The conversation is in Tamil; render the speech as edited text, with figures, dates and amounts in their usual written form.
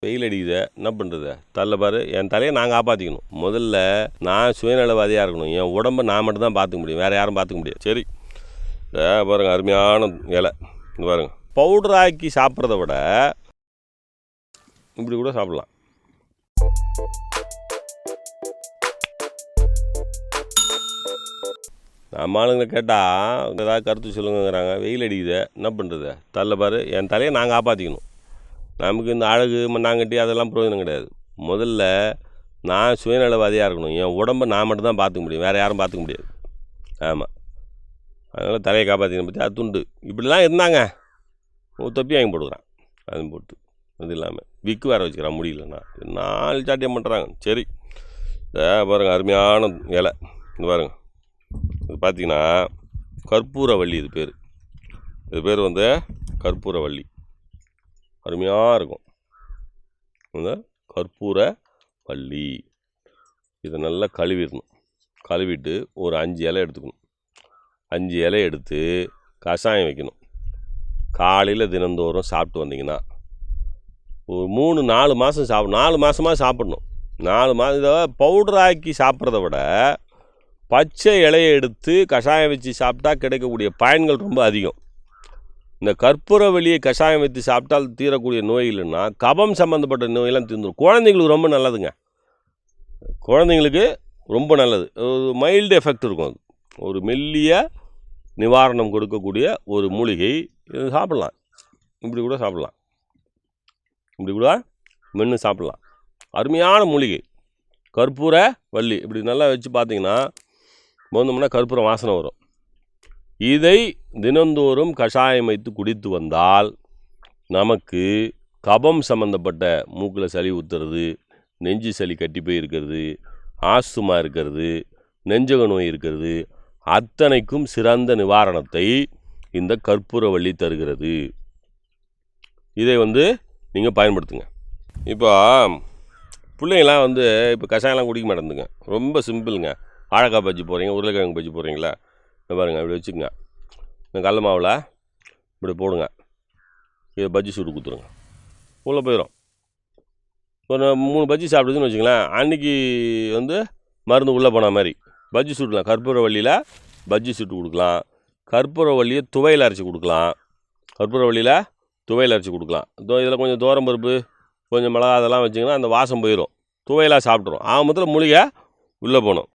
வெயில் அடிக்குது, என்ன பண்ணுறது? தள்ள பாரு, என் தலையை நான் காப்பாற்றிக்கணும். முதல்ல நான் சுயநலவாதியாக இருக்கணும். என் உடம்பை நான் மட்டும் தான் பார்த்துக்க முடியும், வேறு யாரும் பார்த்துக்க முடியாது. சரி, பாருங்கள், அருமையான இலை. இது பாருங்கள், பவுடர் ஆக்கி சாப்பிட்றத விட இப்படி கூட சாப்பிட்லாம். நம்ம ஆளுங்களை கேட்டால் ஏதாவது கருத்து சொல்லுங்கிறாங்க. வெயில் அடிக்குது, என்ன பண்ணுறது? தள்ள பாரு, என் தலையை நான் காப்பாற்றிக்கணும். நமக்கு இந்த அழகு மண்ணாங்கட்டி அதெல்லாம் பிரயோஜனம் கிடையாது. முதல்ல நான் சுயநலவாதியாக இருக்கணும். என் உடம்பை நான் மட்டும் தான் பார்த்துக்க முடியும், வேறு யாரும் பார்த்துக்க முடியாது. ஆமாம், அதனால் தலையை காப்பாற்றிக்கணும். பற்றி அது துண்டு இப்படிலாம் இருந்தாங்க. தொப்பி வாங்கி போட்டுக்கிறான், அது போட்டு. அது இல்லாமல் விக்கு வேறு வச்சுக்கிறான் முடியலண்ணா. நாலு சாட்டியம் பண்ணுறாங்க. சரி, பாருங்கள், அருமையான இலை. இது பாருங்கள், இது பார்த்திங்கன்னா கற்பூரவள்ளி. இது பேர் வந்து கற்பூரவள்ளி. அருமையாக இருக்கும் இந்த கற்பூரவள்ளி. இதை நல்லா கழுவிடணும். கழுவிட்டு ஒரு 5 இலை எடுத்துக்கணும். 5 இலை எடுத்து கஷாயம் வைக்கணும். காலையில் தினந்தோறும் சாப்பிட்டு வந்தீங்கன்னா ஒரு 3-4 மாதம் 4 மாதமாக சாப்பிடணும். 4 மாதம். இதை பவுடர் ஆக்கி சாப்பிட்றத விட பச்சை இலையை எடுத்து கஷாயம் வச்சு சாப்பிட்டா கிடைக்கக்கூடிய பயன்கள் ரொம்ப அதிகம். இந்த கற்பூரவள்ளியை கஷாயம் வைத்து சாப்பிட்டால் தீரக்கூடிய நோய்கள்னா கபம் சம்மந்தப்பட்ட நோயெல்லாம் தீர்ந்துடும். குழந்தைங்களுக்கு ரொம்ப நல்லதுங்க. குழந்தைங்களுக்கு ரொம்ப நல்லது. ஒரு மைல்டு எஃபெக்ட் இருக்கும். அது ஒரு மெல்லிய நிவாரணம் கொடுக்கக்கூடிய ஒரு மூலிகை. இது சாப்பிட்லாம். இப்படி கூட சாப்பிட்லாம். இப்படி கூட மென்று சாப்பிட்லாம். அருமையான மூலிகை கற்பூரவள்ளி. இப்படி நல்லா வச்சு பார்த்தீங்கன்னா மோந்தோம்னா கற்பூரம் வாசனை வரும். இதை தினந்தோறும் கஷாயம் வைத்து குடித்து வந்தால் நமக்கு கபம் சம்மந்தப்பட்ட மூக்கில் சளி ஊற்றுறது, நெஞ்சு சளி கட்டி போய் இருக்கிறது, ஆஸ்துமா இருக்கிறது, நெஞ்சக நோய் இருக்கிறது, அத்தனைக்கும் சிறந்த நிவாரணத்தை இந்த கற்பூரவள்ளி தருகிறது. இதை வந்து நீங்கள் பயன்படுத்துங்க. இப்போ பிள்ளைங்களாம் வந்து இப்போ கஷாயம்லாம் குடிக்க மாட்டேங்குதுங்க. ரொம்ப சிம்பிளுங்க. வாழைக்காய் பஜ்ஜி போடுறீங்க, உருளைக்கிழங்கு பஜ்ஜி போடுறீங்களா? பாருங்கள், இப்படி வச்சுக்கோங்க. இந்த கடல மாவில் இப்படி போடுங்க. இதை பஜ்ஜி சுட்டு கொடுத்துருங்க, உள்ளே போயிடும். ஒரு 3 பஜ்ஜி சாப்பிடுதுன்னு வச்சுங்களேன், அன்றைக்கி வந்து மருந்து உள்ளே போன மாதிரி பஜ்ஜி சுடலாம். கற்பூரவள்ளியில் பஜ்ஜி சுட்டு கொடுக்கலாம். கற்பூரவள்ளியை துவையில் அரைச்சி கொடுக்கலாம். கற்பூரவள்ளியில் துவையில் அரைச்சி கொடுக்கலாம். இதில் கொஞ்சம் பருப்பு, கொஞ்சம் மிளகா அதெல்லாம் வச்சிங்கன்னா அந்த வாசம் போயிடும். துவையலாக சாப்பிட்றோம். ஆகமத்தில் மூலிகை உள்ளே போகணும்.